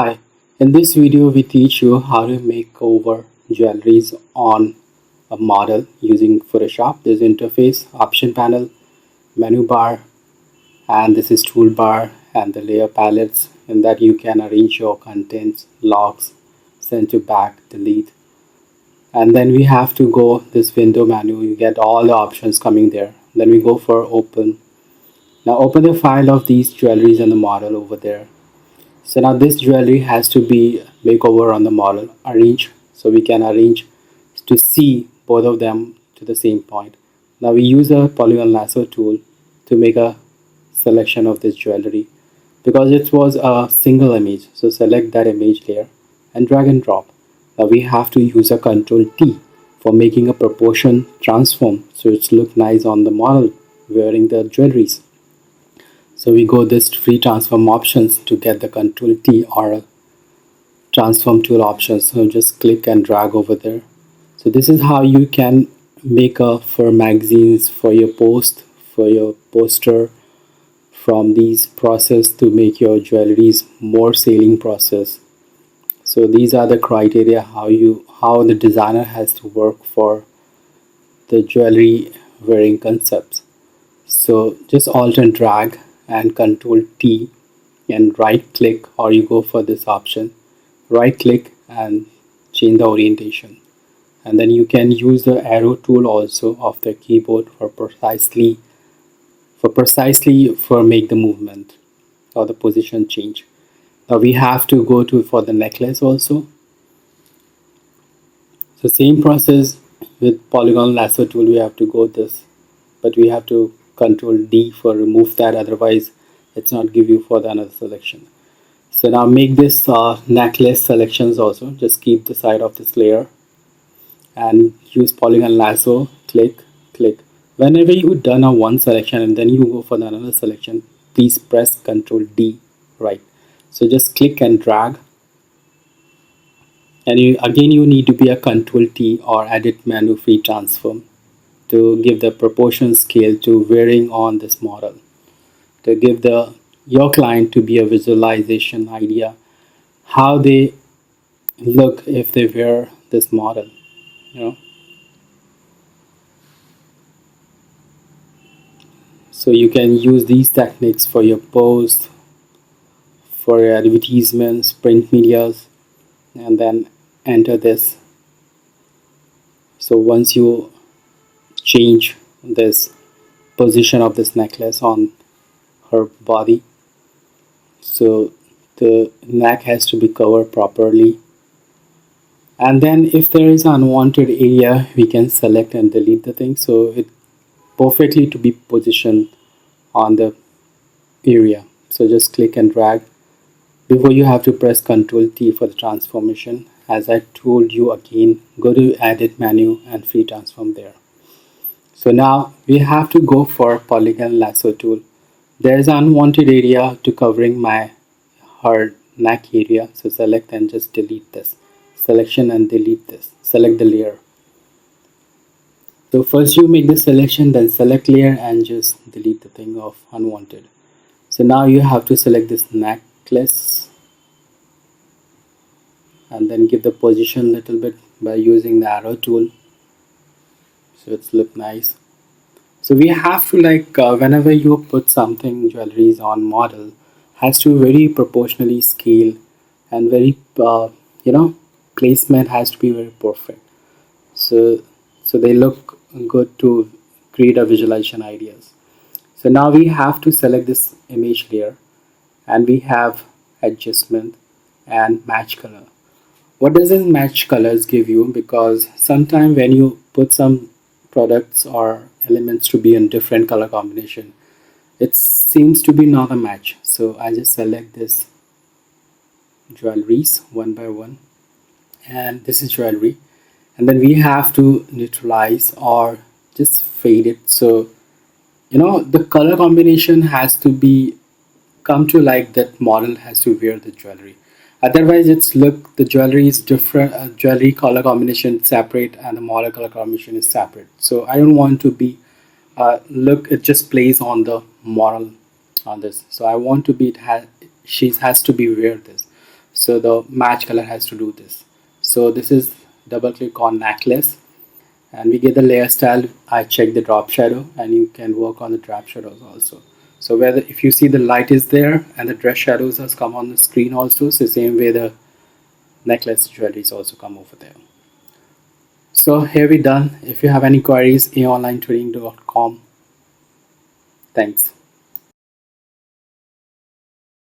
Hi, in this video we teach you how to make over jewelries on a model using Photoshop. There's interface, option panel, menu bar, and this is toolbar and the layer palettes in that you can arrange your contents, locks, send to back, delete. And then we have to go this window menu, you get all the options coming there. Then we go for open. Now open the file of these jewelries and the model over there. So now this jewelry has to be makeover on the model, arrange, so we can arrange to see both of them to the same point. Now we use a polygon lasso tool to make a selection of this jewelry because it was a single image. So select that image layer and drag and drop. Now we have to use a Control T for making a proportion transform so it's look nice on the model wearing the jewelries. So we go this free transform options to get the Control T or transform tool options. So just click and drag over there. So this is how you can make a for magazines, for your post, for your poster, from these process to make your jewelries more selling process. So these are the criteria how the designer has to work for the jewelry wearing concepts. So just alt and drag and Control T and right click, or you go for this option, right click and change the orientation, and then you can use the arrow tool also of the keyboard for precisely make the movement or the position change. Now we have to go to for the necklace also. So same process with polygon lasso tool, we have to go this, but we have to Control D for remove that, otherwise it's not give you for the another selection. So now make this necklace selections also, just keep the side of this layer and use polygon lasso, click. Whenever you done a one selection and then you go for the another selection, please press Control D, right? So just click and drag, and you need to be a Control T or edit menu free transform to give the proportion scale to wearing on this model, to give your client to be a visualization idea how they look if they wear this model, you know. So you can use these techniques for your post, for your advertisements, print medias, and then enter this. So once you change this position of this necklace on her body, so the neck has to be covered properly, and then if there is an unwanted area we can select and delete the thing so it perfectly to be positioned on the area. So just click and drag. Before you have to press Control T for the transformation. As I told you again, go to edit menu and free transform there. So now we have to go for polygon lasso tool. There is unwanted area to covering her neck area. So select and just delete this. Selection and delete this. Select the layer. So first you make the selection, then select layer and just delete the thing of unwanted. So now you have to select this necklace and then give the position a little bit by using the arrow tool so it's look nice. So we have to whenever you put something jewelries on model has to very proportionally scale and very placement has to be very perfect so they look good to create a visualization ideas. So now we have to select this image layer and we have adjustment and match color. What does this match colors give you? Because sometimes when you put some products or elements to be in different color combination, it seems to be not a match. So I just select this jewelries one by one, and this is jewelry, and then we have to neutralize or just fade it. So the color combination has to be come to like that model has to wear the jewelry. Otherwise it's look the jewelry is different, jewelry color combination separate and the model color combination is separate. So I don't want to be look it just plays on the model on this. So I want to be she has to be wear this. so the match color has to do this. So this is double click on necklace and we get the layer style. I check the drop shadow and you can work on the drop shadows also. So whether if you see the light is there and the dress shadows has come on the screen also, so same way the necklace jewelries also come over there. So here we done. If you have any queries, aonlinetraining.com. Thanks.